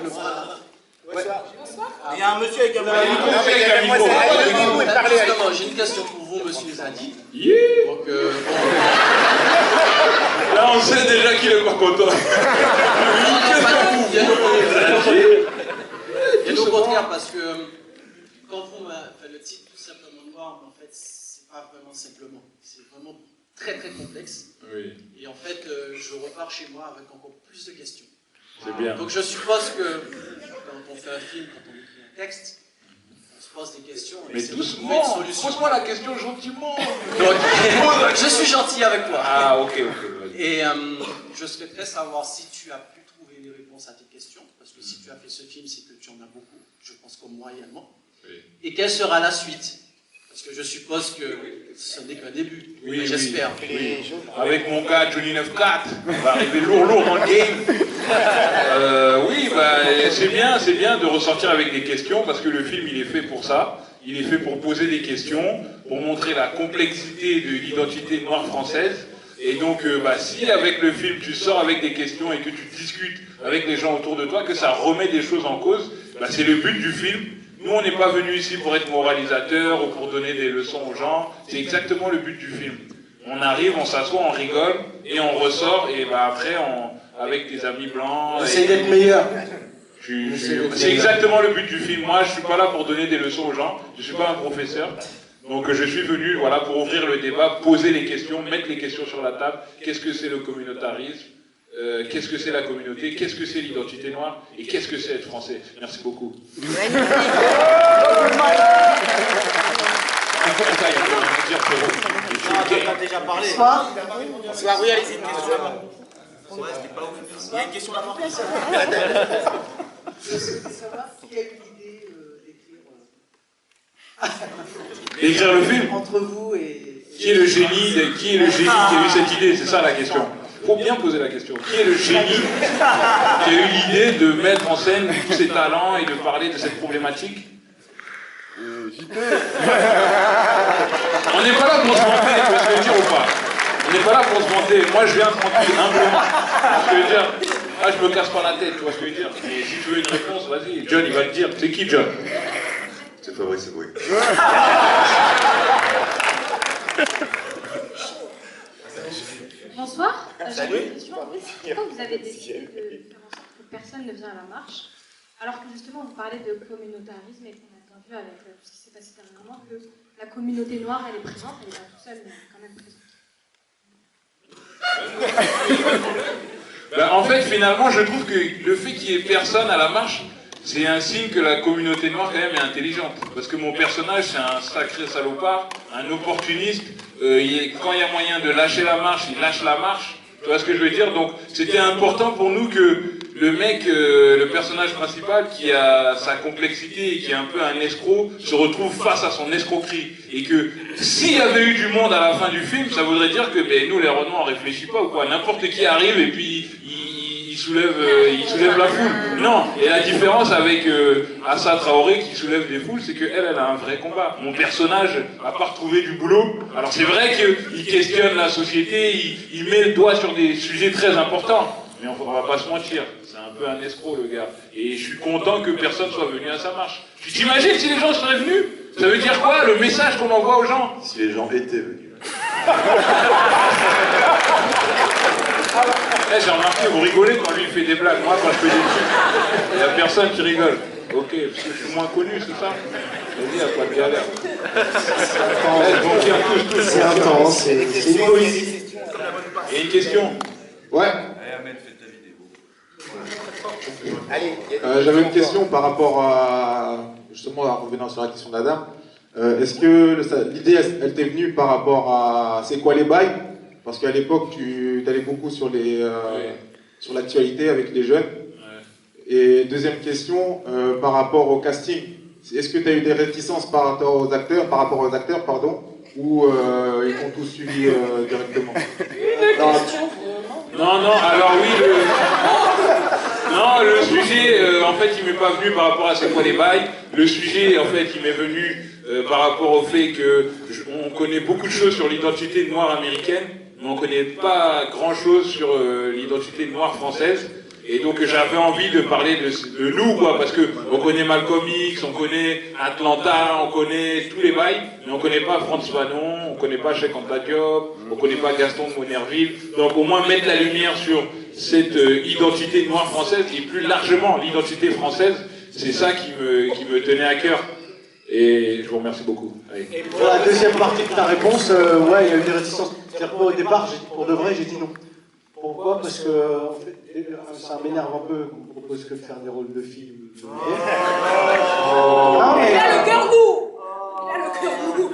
le bras. Ouais. Il y a un monsieur avec un micro. Justement, j'ai une question pour vous, monsieur Zadi. Donc, là, on sait déjà qu'il est pas content. Il y a nos contraires parce que quand vous faites le titre tout simplement noir, mais en fait, c'est pas vraiment simplement. C'est vraiment très très complexe. Oui. Et en fait, je repars chez moi avec encore plus de questions. C'est bien. Donc je suppose que quand on fait un film, quand on écrit un texte, on se pose des questions. Mais doucement, pose-moi la question gentiment. Donc, je suis gentil avec toi. Ah, ok. Et je souhaiterais savoir si tu as pu trouver des réponses à tes questions, parce que si tu as fait ce film, c'est que tu en as beaucoup, je pense comme moi également. Oui. Et quelle sera la suite? Parce que je suppose que ce n'est qu'un début, oui, j'espère. Oui. Avec mon gars Johnny 94, on va arriver lourd dans le game. Oui, bah, c'est bien de ressortir avec des questions, parce que le film, il est fait pour ça. Il est fait pour poser des questions, pour montrer la complexité de l'identité noire française. Et donc, si avec le film, tu sors avec des questions et que tu discutes avec les gens autour de toi, que ça remet des choses en cause, c'est le but du film. Nous, on n'est pas venus ici pour être moralisateurs ou pour donner des leçons aux gens. C'est exactement le but du film. On arrive, on s'assoit, on rigole, et on ressort, et après, avec des amis blancs... Essaye d'être meilleur. C'est exactement le but du film. Moi, je ne suis pas là pour donner des leçons aux gens. Je ne suis pas un professeur. Donc, je suis venu pour ouvrir le débat, poser les questions, mettre les questions sur la table. Qu'est-ce que c'est le communautarisme? Qu'est-ce que c'est la communauté? Qu'est-ce que c'est l'identité noire? Et qu'est-ce que c'est être français? Merci beaucoup. On a déjà parlé. Bonsoir. Bonsoir, oui, allez-y, une question. Il y a une question là-bas. Je souhaitais savoir qui a eu l'idée D'écrire le film? entre vous et... Qui est le génie qui a eu cette idée? C'est ça la question. Il faut bien poser la question. Qui est le génie qui a eu l'idée de mettre en scène tous ses talents et de parler de cette problématique? JP. On n'est pas là pour se vanter, tu vois ce que je veux dire ou pas? On n'est pas là pour se vanter. Moi, je viens tranquille, humblement. Tu vois ce que je veux dire? Là, je me casse pas la tête, tu vois ce que je veux dire? Et si tu veux une réponse, vas-y. John, il va te dire. C'est qui, John? C'est Fabrice Eboué. Bonsoir. Salut. J'ai une question. Pourquoi vous avez décidé de faire en sorte que personne ne vienne à la marche, alors que justement vous parlez de communautarisme et qu'on a bien vu avec ce qui s'est passé dernièrement que la communauté noire elle est présente, elle n'est pas toute seule mais elle est quand même présente. En fait, finalement, je trouve que le fait qu'il y ait personne à la marche, c'est un signe que la communauté noire, quand même, est intelligente. Parce que mon personnage, c'est un sacré salopard, un opportuniste. Quand il y a moyen de lâcher la marche, il lâche la marche. Tu vois ce que je veux dire? Donc, c'était important pour nous que le mec, le personnage principal, qui a sa complexité et qui est un peu un escroc, se retrouve face à son escroquerie. Et que s'il y avait eu du monde à la fin du film, ça voudrait dire que nous, les Renois, on réfléchit pas ou quoi. N'importe qui arrive et puis il soulève la foule. Non. Et la différence avec Assa Traoré qui soulève des foules, c'est qu'elle a un vrai combat. Mon personnage n'a pas retrouvé du boulot. Alors c'est vrai qu'il questionne la société, il met le doigt sur des sujets très importants. Mais on va pas se mentir, c'est un peu un escroc le gars. Et je suis content que personne soit venu à sa marche. Tu t'imagines si les gens seraient venus? Ça veut dire quoi, le message qu'on envoie aux gens? Si les gens étaient venus. J'ai remarqué, vous rigolez quand lui il fait des blagues. Moi, quand je fais des trucs, il n'y a personne qui rigole. Ok, parce que je suis moins connu, c'est ça? Vas-y, il n'y a pas de galère. C'est intense, c'est une police. Il y a une question? Ouais. J'avais une question par rapport à, justement, en revenant sur la question d'Adam. Est-ce que l'idée, elle t'est venue par rapport à c'est quoi les bails? Parce qu'à l'époque, tu allais beaucoup sur sur l'actualité avec les jeunes. Ouais. Et deuxième question, par rapport au casting. Est-ce que tu as eu des réticences par rapport aux acteurs, ou ils t'ont tous suivi directement? Non, alors oui, le sujet, en fait, il m'est pas venu par rapport à c'est quoi les bails. Le sujet, en fait, il m'est venu par rapport au fait que on connaît beaucoup de choses sur l'identité noire américaine, mais on connaît pas grand-chose sur l'identité noire française. Et donc j'avais envie de parler de nous, quoi, parce que on connaît Malcolm X, on connaît Atlanta, on connaît tous les bails, mais on connaît pas Frantz Fanon, on connaît pas Cheikh Anta Diop, on connaît pas Gaston de Monnerville. Donc au moins mettre la lumière sur cette identité noire française et plus largement l'identité française, c'est ça qui me tenait à cœur. Et je vous remercie beaucoup. Allez. Et pour la deuxième partie de ta réponse, ouais, il y a eu des réticences. C'est-à-dire qu'au départ, pour de vrai, j'ai dit non. Pourquoi? Parce que en fait, ça m'énerve un peu qu'on propose que de faire des rôles de filles. Non, mais... Il a le cœur doux. Il a le cœur doux.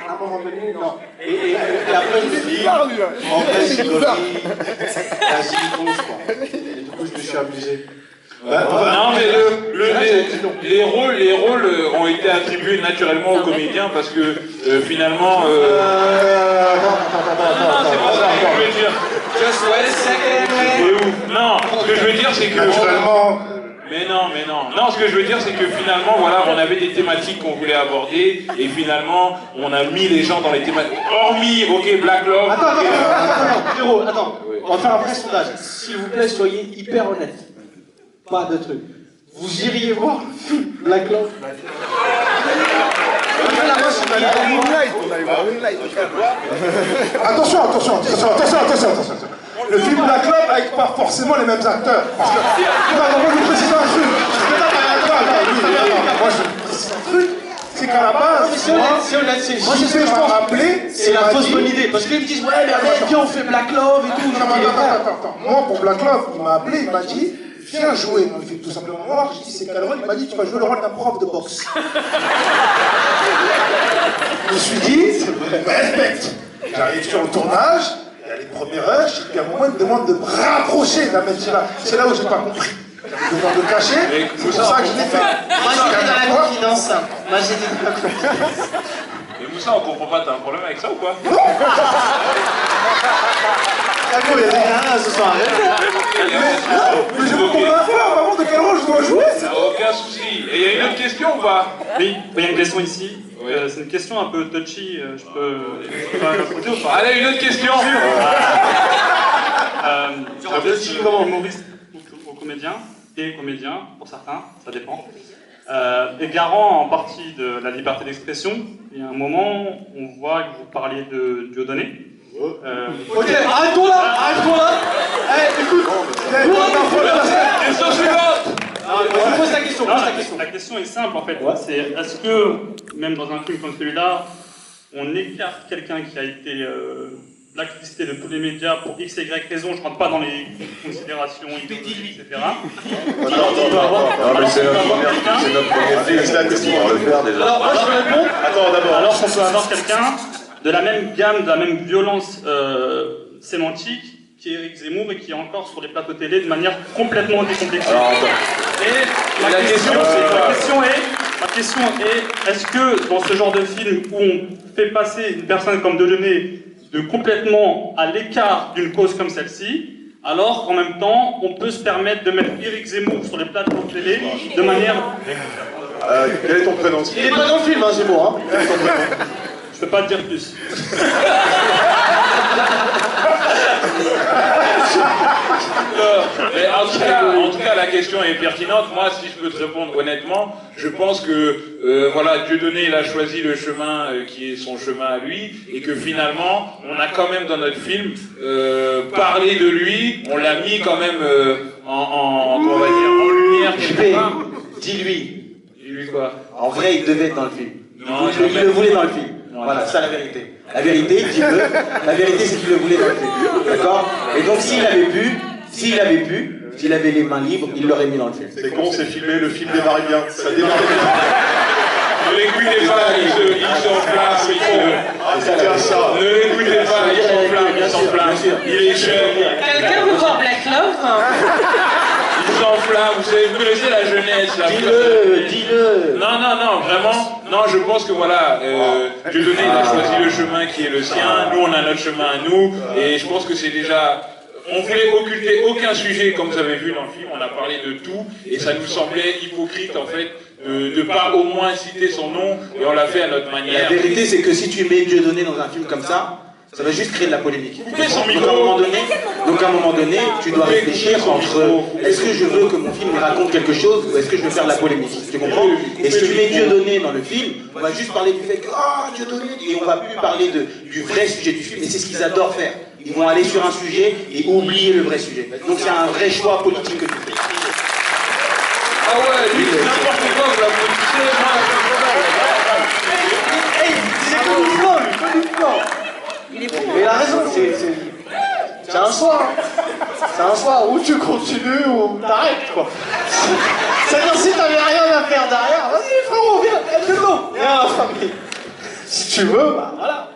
À un moment donné, non. Et après, je me suis dit, en vrai, c'est Dolly, la silicone, quoi. Et du coup, je me suis amusé. Non, mais les rôles ont été attribués naturellement aux comédiens parce que finalement. Non, c'est pas ça que je veux dire. Just wait a second, Non, ce que je veux dire, c'est que. Naturellement. Mais non. Non, ce que je veux dire, c'est que finalement, voilà, on avait des thématiques qu'on voulait aborder et finalement, on a mis les gens dans les thématiques. Hormis, ok, Black Love. Attends, Pierrot, attends. On va faire un vrai sondage. S'il vous plaît, soyez hyper honnête. Pas de truc. Vous iriez voir le film Black Love? Attention. Le film Black Love avec pas forcément les mêmes acteurs. Parce que, moi je vous précise un truc. Moi je précise un truc. C'est qu'à la base, moi c'est ce que je pense. C'est la fausse bonne idée. Parce qu'ils me disent, ouais, mais viens, on fait Black Love et tout. Attends. Moi pour Black Love, il m'a appelé, il m'a dit, viens jouer dans le film tout simplement noir. J'ai dit, c'est quel rôle? Il m'a dit, tu vas jouer le rôle d'un prof de boxe. Je me suis dit, respecte. J'arrive sur le tournage, il y a les premières heures, et à un moment, il me demande de me rapprocher de la médecine. C'est là où j'ai pas compris. J'avais besoin de cacher, c'est pour ça que je l'ai fait. Moi j'étais dans la confidence. Moi j'étais dans la confidence. Et Moussa, on comprend pas, t'as un problème avec ça ou quoi? Calmo, il y a des gars ce soir. Mais je veux qu'on va faire, par contre, de quel rôle je dois jouer? Aucun souci. Et il y a une autre question ou pas? Oui, il y a une question ici. C'est une question un peu touchy. Je peux la poser ou pas? Allez, une autre question. Humoriste ou comédien, et comédien pour certains, ça dépend. Et garant en partie de la liberté d'expression. Il y a un moment, on voit que vous parliez de Dieudonné. Ok, arrête-toi là. Écoute. Question suivante. Pose ta question. La question est simple en fait. C'est est-ce que, même dans un film comme celui-là, on écarte quelqu'un qui a été blacklisté de tous les médias pour X, Y raison, je ne rentre pas dans les considérations idéologiques, etc. Non, mais c'est notre premier film, c'est la question, on va le faire déjà. Alors, moi je vais répondre. Attends, d'abord. Alors qu'on peut avoir quelqu'un de la même gamme, de la même violence sémantique qu'Éric Zemmour et qui est encore sur les plateaux télé de manière complètement décomplexée. Alors, attends. Et ma question est, est-ce que dans ce genre de film où on fait passer une personne comme Dieudonné de complètement à l'écart d'une cause comme celle-ci, alors qu'en même temps, on peut se permettre de mettre Éric Zemmour sur les plateaux télé de manière... Quel est ton prénom? Il est pas dans le film, hein, Zemmour. Je peux pas te dire plus. Mais en tout cas, la question est pertinente. Moi, si je peux te répondre honnêtement, je pense que voilà, Dieudonné, il a choisi le chemin qui est son chemin à lui, et que finalement, on a quand même dans notre film parlé de lui, on l'a mis quand même en lumière quelque part. Dis-lui. Dis-lui quoi? En vrai, il devait être dans le film. Non, il le voulait dans le film. Voilà, c'est ça la vérité. La vérité, dis-le. La vérité, c'est qu'il le voulait dans le film. D'accord? Et donc, s'il avait pu, s'il avait les mains libres, il l'aurait mis dans le film. C'est con, c'est filmé, le film démarre bien. Ça démarre bien. Ne l'écoutez pas, il s'enflamme. Ne l'écoutez pas, il s'enflamme. Il est jeune. Quelqu'un veut voir Black Love? Il s'enflamme, vous connaissez la jeunesse. Dis-le. Non, vraiment. Non, je pense que voilà, Dieudonné, il a choisi le chemin qui est le sien. Nous, on a notre chemin à nous. Et je pense que c'est déjà... On voulait occulter aucun sujet, comme vous avez vu dans le film. On a parlé de tout. Et ça nous semblait hypocrite, en fait, de ne pas au moins citer son nom. Et on l'a fait à notre manière. La vérité, c'est que si tu mets Dieudonné dans un film comme ça, Ça va juste créer de la polémique. Coupez son Donc micro. à un moment donné, tu dois réfléchir entre est-ce que je veux que mon film raconte quelque chose ou est-ce que je veux faire de la polémique. Tu comprends? Et si tu mets Dieudonné dans le film, on va juste parler du fait que Dieudonné, et on va plus parler du vrai sujet du film. Et c'est ce qu'ils adorent faire. Ils vont aller sur un sujet et oublier le vrai sujet. Donc c'est un vrai choix politique que tu fais. Ah ouais, lui, c'est n'importe quoi, vous la politisez, moi, C'est comme du plan, lui, comme du plan. Il est bon. Mais il a raison, c'est un choix. C'est un choix, ou tu continues ou t'arrêtes, quoi. C'est-à-dire, si t'avais rien à faire derrière, vas-y frérot, viens, fais-le. Viens, famille. Si tu veux, bah voilà.